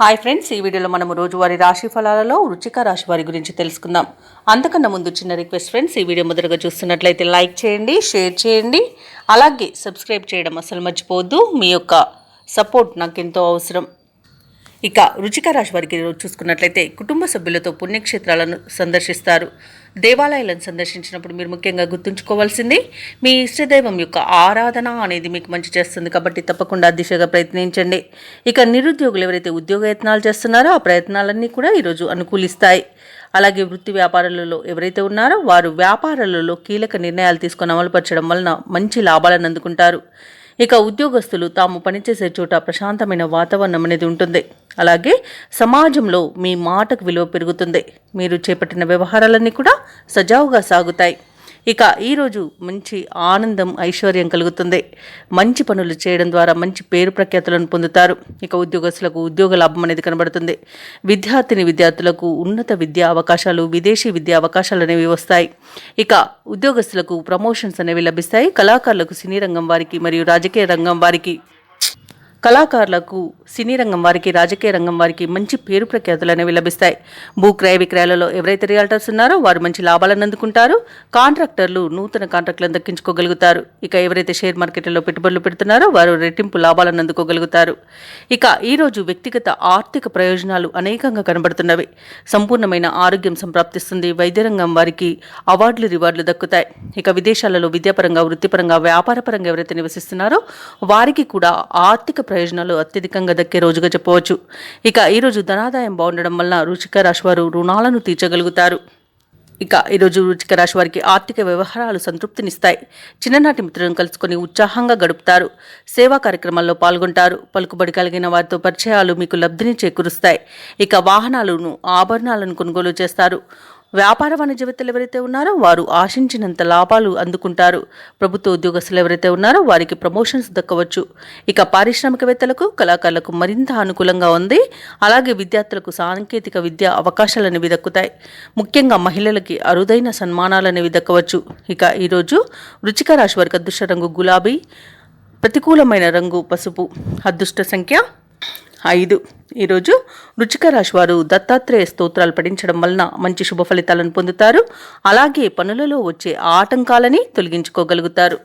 Hi friends, ఈ వీడియోలో మనము రోజువారీ రాశి ఫలాలలో వృశ్చిక రాశి వారి గురించి తెలుసుకుందాం. అంతకన్నా ముందు చిన్న రిక్వెస్ట్ ఫ్రెండ్స్, ఈ వీడియో మొదటగా చూస్తున్నట్లయితే లైక్ చేయండి, షేర్ చేయండి, అలాగే సబ్స్క్రైబ్ చేయడం అసలు మర్చిపోవద్దు. మీ యొక్క సపోర్ట్ నాకు ఎంతో అవసరం. ఇక వృశ్చిక రాశి వారికి చూసుకున్నట్లయితే కుటుంబ సభ్యులతో పుణ్యక్షేత్రాలను సందర్శిస్తారు. దేవాలయాలను సందర్శించినప్పుడు మీరు ముఖ్యంగా గుర్తుంచుకోవాల్సింది మీ ఇష్టదైవం యొక్క ఆరాధన అనేది మీకు మంచి చేస్తుంది, కాబట్టి తప్పకుండా దిశగా ప్రయత్నించండి. ఇక నిరుద్యోగులు ఎవరైతే ఉద్యోగయత్నాలు చేస్తున్నారో ఆ ప్రయత్నాలన్నీ కూడా ఈరోజు అనుకూలిస్తాయి. అలాగే వృత్తి వ్యాపారాలలో ఎవరైతే ఉన్నారో వారు వ్యాపారాలలో కీలక నిర్ణయాలు తీసుకొని అమలుపరచడం వలన మంచి లాభాలను అందుకుంటారు. ఇక ఉద్యోగస్తులు తాము పనిచేసే చోట ప్రశాంతమైన వాతావరణం అనేది ఉంటుంది. అలాగే సమాజంలో మీ మాటకు విలువ పెరుగుతుంది. మీరు చేపట్టిన వ్యవహారాలన్నీ కూడా సజావుగా సాగుతాయి. ఇక ఈరోజు మంచి ఆనందం, ఐశ్వర్యం కలుగుతుంది. మంచి పనులు చేయడం ద్వారా మంచి పేరు ప్రఖ్యాతులను పొందుతారు. ఇక ఉద్యోగస్తులకు ఉద్యోగ లాభం అనేది కనబడుతుంది. విద్యార్థులకు ఉన్నత విద్యా అవకాశాలు, విదేశీ విద్యా అవకాశాలు అనేవి వస్తాయి. ఇక ఉద్యోగస్తులకు ప్రమోషన్స్ అనేవి లభిస్తాయి. కళాకారులకు, సినీ రంగం వారికి మరియు రాజకీయ రంగం వారికి సినీ రంగం వారికి, రాజకీయ రంగం వారికి మంచి పేరు ప్రఖ్యాతులు అనేవి లభిస్తాయి. భూ క్రయ విక్రయాలలో ఎవరైతే రియల్టర్స్ ఉన్నారో వారు మంచి లాభాలను అందుకుంటారు. కాంట్రాక్టర్లు నూతన కాంట్రాక్టులను దక్కించుకోగలుగుతారు. ఇక ఎవరైతే షేర్ మార్కెట్లో పెట్టుబడులు పెడుతున్నారో వారు రెట్టింపు లాభాలను అందుకోగలుగుతారు. ఇక ఈరోజు వ్యక్తిగత ఆర్థిక ప్రయోజనాలు అనేకంగా కనబడుతున్నవి. సంపూర్ణమైన ఆరోగ్యం సంప్రాప్తిస్తుంది. వైద్య రంగం వారికి అవార్డులు, రివార్డులు దక్కుతాయి. ఇక విదేశాలలో విద్యాపరంగా, వృత్తిపరంగా, వ్యాపారపరంగా ఎవరైతే నివసిస్తున్నారో వారికి కూడా ఆర్థిక ప్రయోజనాలు అత్యధికంగా దక్కే రోజుగా చెప్పవచ్చు. ఇక ఈరోజు ధనాదాయం బాగుండడం వలన వృశ్చిక రాశి వారు రుణాలను తీర్చగలుగుతారు. ఇక ఈరోజు వృశ్చిక రాశి వారికి ఆర్థిక వ్యవహారాలు సంతృప్తినిస్తాయి. చిన్ననాటి మిత్రులను కలుసుకొని ఉత్సాహంగా గడుపుతారు. సేవా కార్యక్రమాల్లో పాల్గొంటారు. పలుకుబడి కలిగిన వారితో పరిచయాలు మీకు లబ్ధిని చేకూరుస్తాయి. ఇక వాహనాలను, ఆభరణాలను కొనుగోలు చేస్తారు. వ్యాపార వాణిజ్యవేత్తలు ఎవరైతే ఉన్నారో వారు ఆశించినంత లాభాలు అందుకుంటారు. ప్రభుత్వ ఉద్యోగస్తులు ఎవరైతే ఉన్నారో వారికి ప్రమోషన్స్ దక్కవచ్చు. ఇక పారిశ్రామికవేత్తలకు, కళాకారులకు మరింత అనుకూలంగా ఉంది. అలాగే విద్యార్థులకు సాంకేతిక విద్యా అవకాశాలు అనేవి దక్కుతాయి. ముఖ్యంగా మహిళలకి అరుదైన సన్మానాలు అనేవి దక్కవచ్చు. ఇక ఈరోజు వృశ్చిక రాశి వారికి అదృష్ట రంగు గులాబీ, ప్రతికూలమైన రంగు పసుపు, అదృష్ట సంఖ్య 5. ఈరోజు వృశ్చిక రాశి వారు దత్తాత్రేయ స్తోత్రాలు పఠించడం వలన మంచి శుభ ఫలితాలను పొందుతారు. అలాగే పనులలో వచ్చే ఆటంకాలని తొలగించుకోగలుగుతారు.